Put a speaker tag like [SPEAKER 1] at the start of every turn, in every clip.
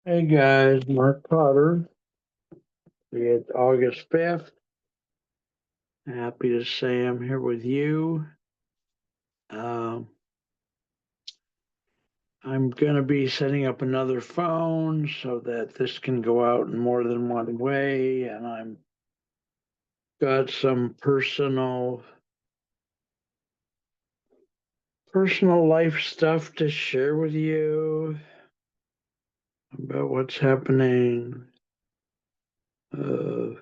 [SPEAKER 1] Hey guys, Mark Potter. It's August 5th. Happy to say I'm here with you. Um, I'm going to be setting up another phone so that this can go out in more than one way. And I'm got some personal life stuff to share with you about what's happening. Uh,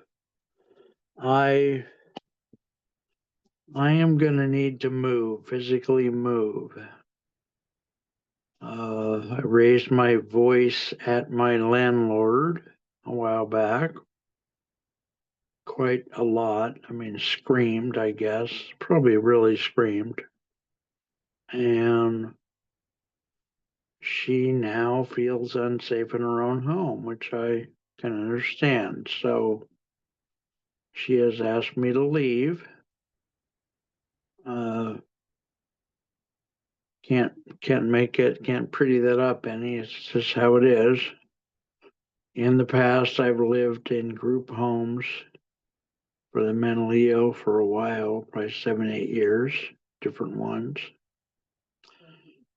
[SPEAKER 1] I I am going to need to move, physically move. I raised my voice at my landlord a while back, quite a lot. I mean, screamed, I guess, probably really screamed. And she now feels unsafe in her own home, which I can understand. So she has asked me to leave. Uh, can't can't pretty that up any. It's just how it is. In the past, I've lived in group homes for the mentally ill for a while, probably 7, 8 years, different ones.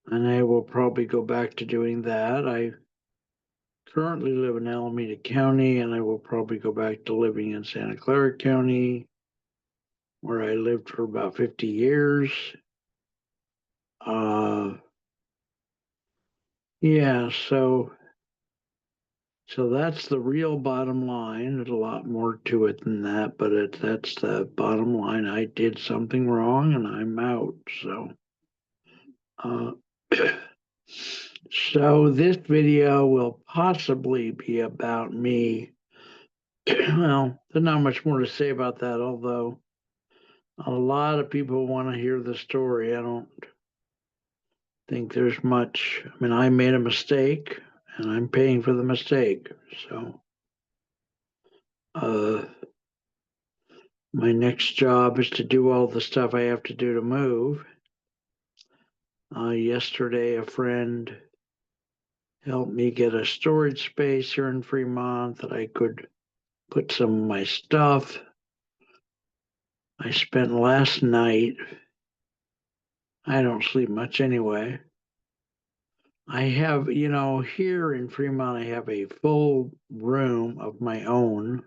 [SPEAKER 1] And I will probably go back to doing that. I currently live in Alameda County, and I will probably go back to living in Santa Clara County, where I lived for about 50 years. Uh, yeah, so that's the real bottom line. There's a lot more to it than that, but that's the bottom line. I did something wrong, and I'm out. Uh, So this video will possibly be about me. Well, there's not much more to say about that, although a lot of people want to hear the story. I don't think there's much. I mean, I made a mistake and I'm paying for the mistake. So uh, my next job is to do all the stuff I have to do to move. Yesterday, a friend helped me get a storage space here in Fremont that I could put some of my stuff. I spent last night, I don't sleep much anyway. I have, here in Fremont, I have a full room of my own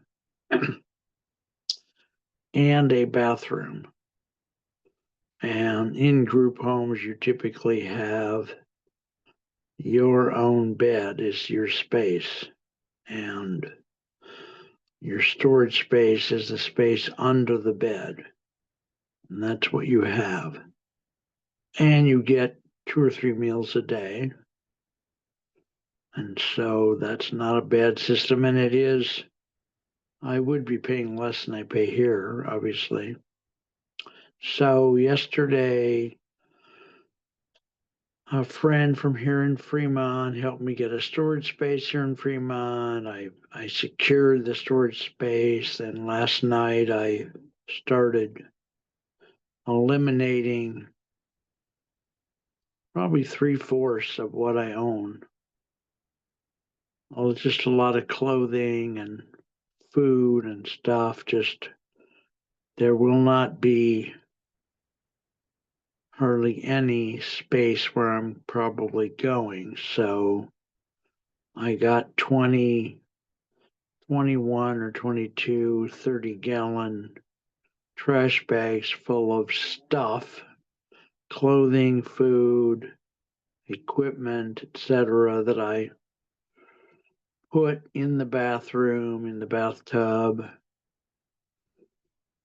[SPEAKER 1] and a bathroom. And in group homes, you typically have your own bed is your space. And your storage space is the space under the bed. And that's what you have. And you get 2 or 3 meals a day. And so that's not a bad system. And it is, I would be paying less than I pay here, obviously. So yesterday, a friend from here in Fremont helped me get a storage space here in Fremont. I secured the storage space. And last night I started eliminating probably 3/4 of what I own. Well, it's just a lot of clothing and food and stuff. Just there will not be hardly any space where I'm probably going. So I got 20, 21 or 22 30-gallon trash bags full of stuff, clothing, food, equipment, etc., that I put in the bathroom, in the bathtub.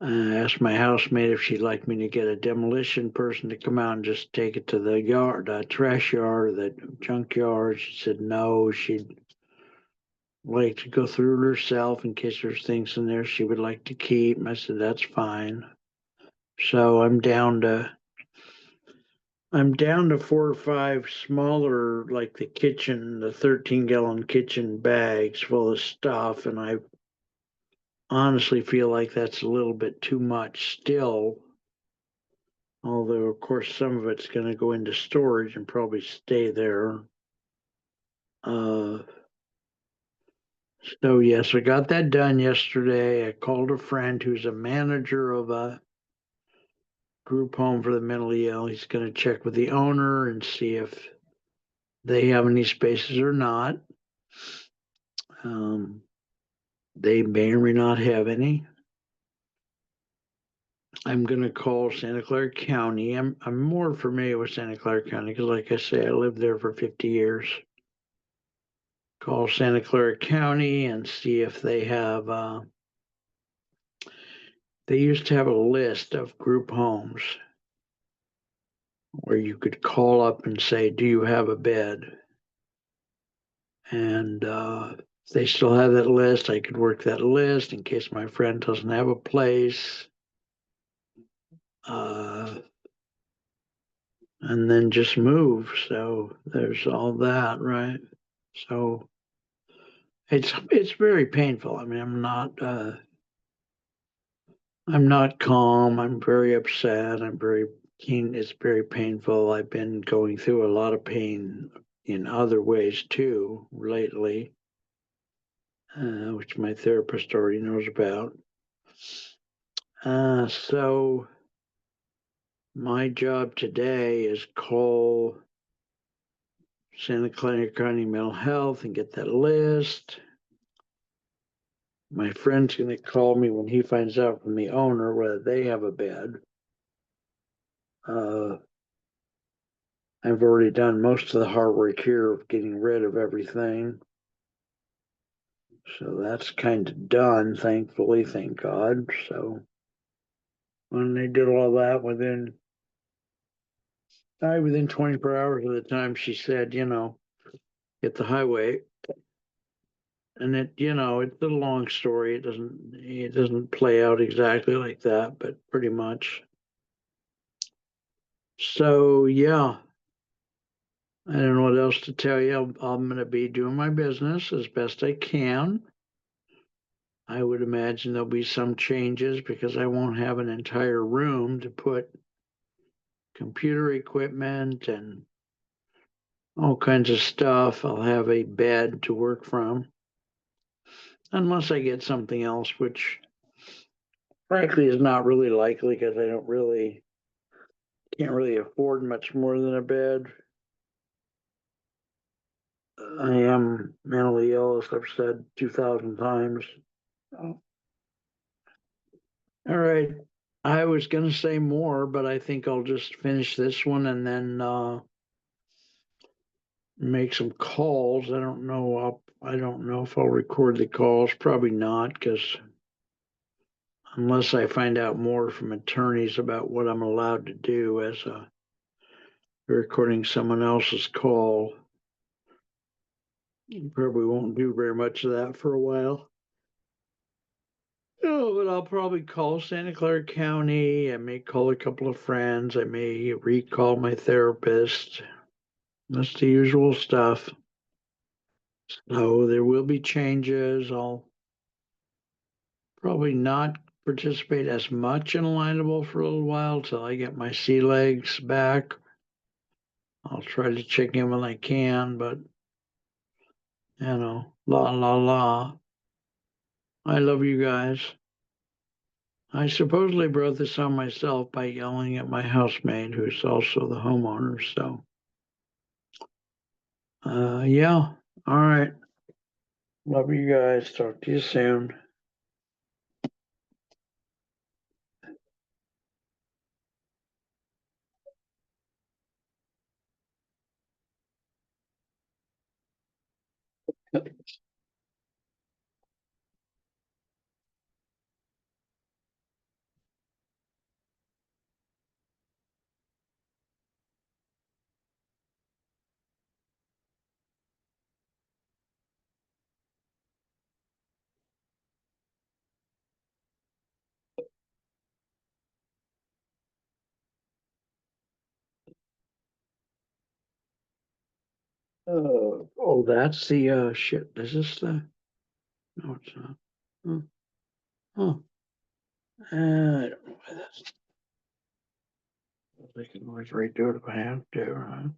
[SPEAKER 1] I asked my housemate if she'd like me to get a demolition person to come out and just take it to the yard, trash yard, or the junk yard. She said no, she'd like to go through it herself in case there's things in there she would like to keep. I said that's fine. So I'm down to 4 or 5 smaller, like the 13-gallon kitchen bags full of stuff, and I honestly feel like that's a little bit too much still. Although, of course, some of it's going to go into storage and probably stay there. Uh, So yes, I got that done yesterday. I called a friend who's a manager of a group home for the mentally ill. He's going to check with the owner and see if they have any spaces or not. Um, they may or may not have any. I'm going to call Santa Clara County. I'm more familiar with Santa Clara County because, like I say, I lived there for 50 years. Call Santa Clara County and see if they have. They used to have a list of group homes where you could call up and say, "Do you have a bed?" And if they still have that list, I could work that list in case my friend doesn't have a place. Uh, and then just move. So there's all that, right? So it's very painful. I mean, I'm not calm. I'm very upset. I'm very keen. It's very painful. I've been going through a lot of pain in other ways too lately, which my therapist already knows about. So my job today is call Santa Clara County Mental Health and get that list. My friend's going to call me when he finds out from the owner whether they have a bed. Uh, I've already done most of the hard work here of getting rid of everything. So that's kind of done, thankfully, thank God. So when they did all that within 24 hours of the time she said, hit the highway. And it's a long story. It doesn't play out exactly like that, but pretty much. So yeah, I don't know what else to tell you. I'm going to be doing my business as best I can. I would imagine there'll be some changes because I won't have an entire room to put computer equipment and all kinds of stuff. I'll have a bed to work from, unless I get something else, which frankly is not really likely because I can't really afford much more than a bed. I am mentally ill, as I've said 2,000 times. Oh, all right. I was going to say more, but I think I'll just finish this one and then make some calls. I don't know. I don't know if I'll record the calls. Probably not, because unless I find out more from attorneys about what I'm allowed to do as a recording someone else's call, you probably won't do very much of that for a while. Oh, but I'll probably call Santa Clara County. I may call a couple of friends. I may recall my therapist. That's the usual stuff. So there will be changes. I'll probably not participate as much in Alignable for a little while till I get my sea legs back. I'll try to check in when I can, but la la la. I love you guys. I supposedly brought this on myself by yelling at my housemate, who's also the homeowner. So, yeah. All right. Love you guys. Talk to you soon. Oh, that's the shit. Is this the? No, it's not. Huh. Huh. I don't know why that's. I can always redo it if I have to, right?